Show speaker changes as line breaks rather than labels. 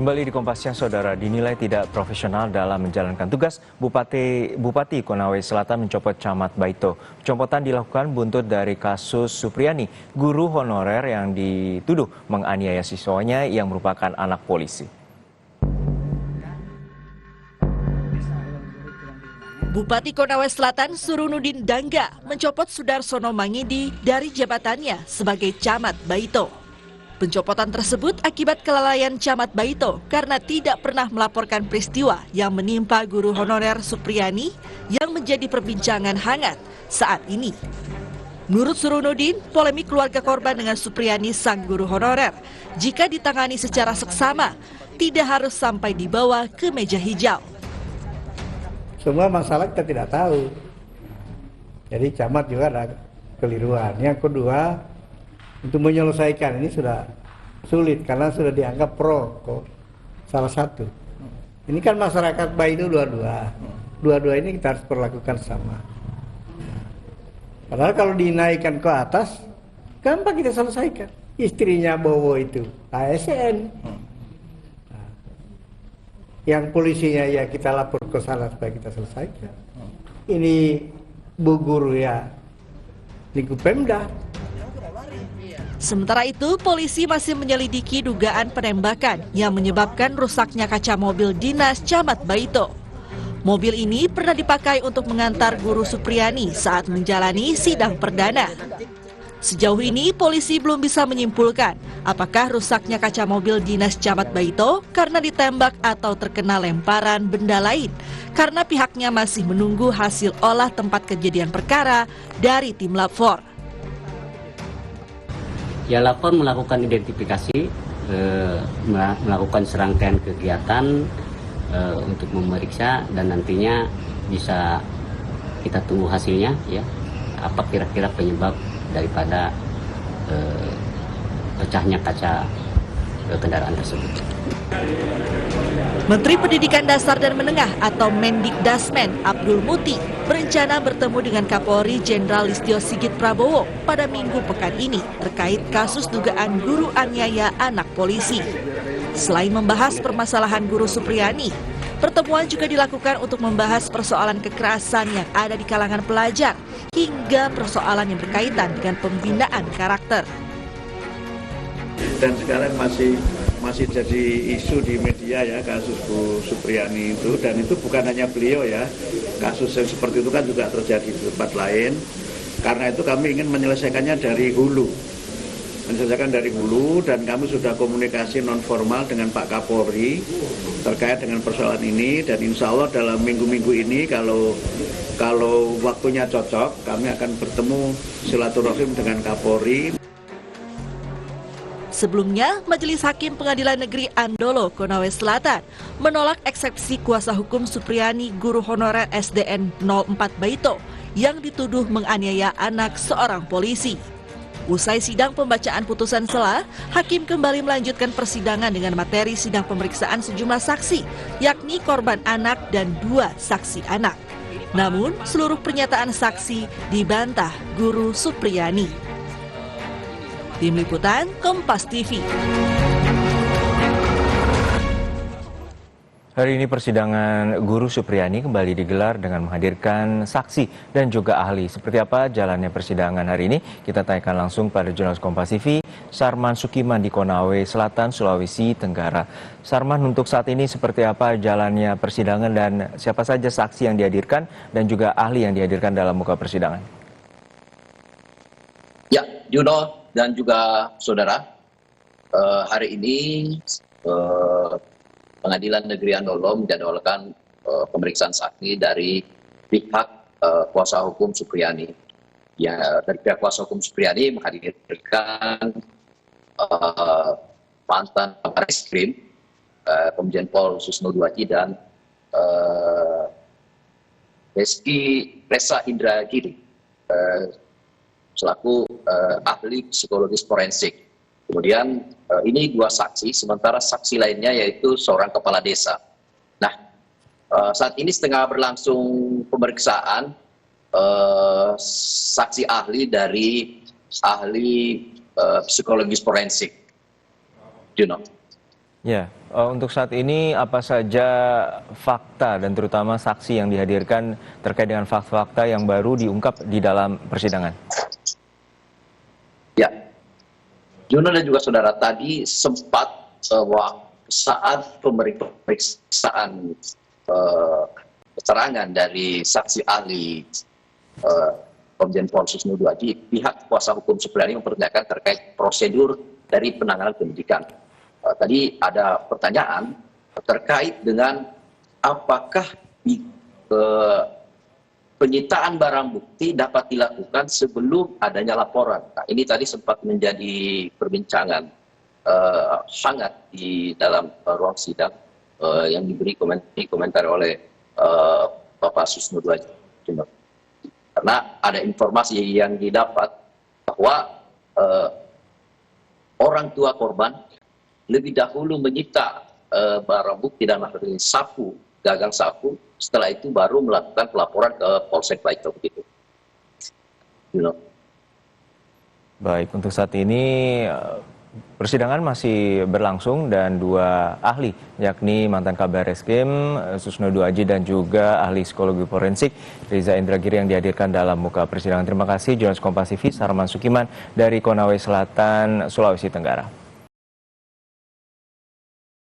Kembali di Kompas Siang, Saudara, dinilai tidak profesional dalam menjalankan tugas, Bupati Konawe Selatan mencopot Camat Baito. Pencopotan dilakukan buntut dari kasus Supriani, guru honorer yang dituduh menganiaya siswanya yang merupakan anak polisi.
Bupati Konawe Selatan Surunudin Dangga mencopot Sudarsono Mangidi dari jabatannya sebagai Camat Baito. Pencopotan tersebut akibat kelalaian Camat Baito karena tidak pernah melaporkan peristiwa yang menimpa guru honorer Supriani yang menjadi perbincangan hangat saat ini. Menurut Surunudin, polemik keluarga korban dengan Supriani sang guru honorer jika ditangani secara seksama tidak harus sampai dibawa ke meja hijau.
Semua masalah kita tidak tahu. Jadi camat juga ada keliruan. Yang kedua, untuk menyelesaikan ini sudah sulit karena sudah dianggap pro kok salah satu. Ini kan masyarakat baik itu dua-dua ini kita harus perlakukan sama. Padahal kalau dinaikkan ke atas, gampang kita selesaikan. Istrinya Bowo itu ASN. Yang polisinya ya kita lapor ke sana supaya kita selesaikan. Ini Bu Guru ya lingkup Pemda.
Sementara itu, polisi masih menyelidiki dugaan penembakan yang menyebabkan rusaknya kaca mobil dinas Camat Baito. Mobil ini pernah dipakai untuk mengantar guru Supriani saat menjalani sidang perdana. Sejauh ini, polisi belum bisa menyimpulkan apakah rusaknya kaca mobil dinas Camat Baito karena ditembak atau terkena lemparan benda lain, karena pihaknya masih menunggu hasil olah tempat kejadian perkara dari tim Lab 4.
Ya, Lab 4 melakukan identifikasi, melakukan serangkaian kegiatan untuk memeriksa dan nantinya bisa kita tunggu hasilnya ya, apa kira-kira penyebab daripada pecahnya kaca kendaraan tersebut.
Menteri Pendidikan Dasar dan Menengah atau Mendikdasmen Abdul Muti berencana bertemu dengan Kapolri Jenderal Listio Sigit Prabowo pada Minggu pekan ini terkait kasus dugaan guru aniaya anak polisi. Selain membahas permasalahan guru Supriani, pertemuan juga dilakukan untuk membahas persoalan kekerasan yang ada di kalangan pelajar hingga persoalan yang berkaitan dengan pembinaan karakter.
Dan sekarang masih jadi isu di media ya kasus Bu Supriani itu, dan itu bukan hanya beliau ya, kasus yang seperti itu kan juga terjadi di tempat lain. Karena itu kami ingin menyelesaikannya dari hulu, dan kami sudah komunikasi non formal dengan Pak Kapolri terkait dengan persoalan ini, dan insya Allah dalam minggu-minggu ini kalau waktunya cocok kami akan bertemu silaturahim dengan Kapolri.
Sebelumnya, Majelis Hakim Pengadilan Negeri Andolo, Konawe Selatan menolak eksepsi kuasa hukum Supriani guru honorer SDN 04 Baito yang dituduh menganiaya anak seorang polisi. Usai sidang pembacaan putusan sela, Hakim kembali melanjutkan persidangan dengan materi sidang pemeriksaan sejumlah saksi, yakni korban anak dan 2 saksi anak. Namun, seluruh pernyataan saksi dibantah guru Supriani. Tim Liputan Kompas TV.
Hari ini persidangan guru Supriani kembali digelar dengan menghadirkan saksi dan juga ahli. Seperti apa jalannya persidangan hari ini? Kita tanyakan langsung pada jurnalis Kompas TV, Sarman Sukiman di Konawe Selatan, Sulawesi Tenggara. Sarman, untuk saat ini seperti apa jalannya persidangan dan siapa saja saksi yang dihadirkan dan juga ahli yang dihadirkan dalam muka persidangan?
Ya, Juno dan juga saudara, hari ini Pengadilan Negeri Andolo menjadwalkan pemeriksaan saksi dari pihak kuasa hukum Supriani. Ya, dari pihak kuasa hukum Supriani menghadirkan mantan Barreskrim Komjen Pol Susno Duaji dan Resa Indragiri selaku ahli psikologis forensik. Kemudian ini 2 saksi, sementara saksi lainnya yaitu seorang kepala desa. Nah, saat ini setengah berlangsung pemeriksaan saksi ahli dari ahli psikologis forensik. Juno.
Ya, untuk saat ini apa saja fakta dan terutama saksi yang dihadirkan terkait dengan fakta-fakta yang baru diungkap di dalam persidangan?
Ya, Juno dan juga saudara tadi sempat saat pemeriksaan keterangan dari saksi ahli Komjen Pol Susno Duaji, pihak kuasa hukum Supriyani mempertanyakan terkait prosedur dari penanganan penyidikan. Tadi ada pertanyaan terkait dengan apakah penyitaan barang bukti dapat dilakukan sebelum adanya laporan. Nah, ini tadi sempat menjadi perbincangan hangat di dalam ruang sidang yang diberi komentar oleh Bapak Susno Duaji. Karena ada informasi yang didapat bahwa orang tua korban lebih dahulu menyita barang bukti dan materi sapu, gagang sapu, setelah itu baru melakukan pelaporan ke Polsek Baito begitu.
Baik, untuk saat ini persidangan masih berlangsung dan dua ahli, yakni mantan Kabar Reskrim Susno Duaji dan juga ahli psikologi forensik Riza Indragiri yang dihadirkan dalam muka persidangan. Terima kasih jurnalis Kompas TV Sarman Sukiman dari Konawe Selatan, Sulawesi Tenggara.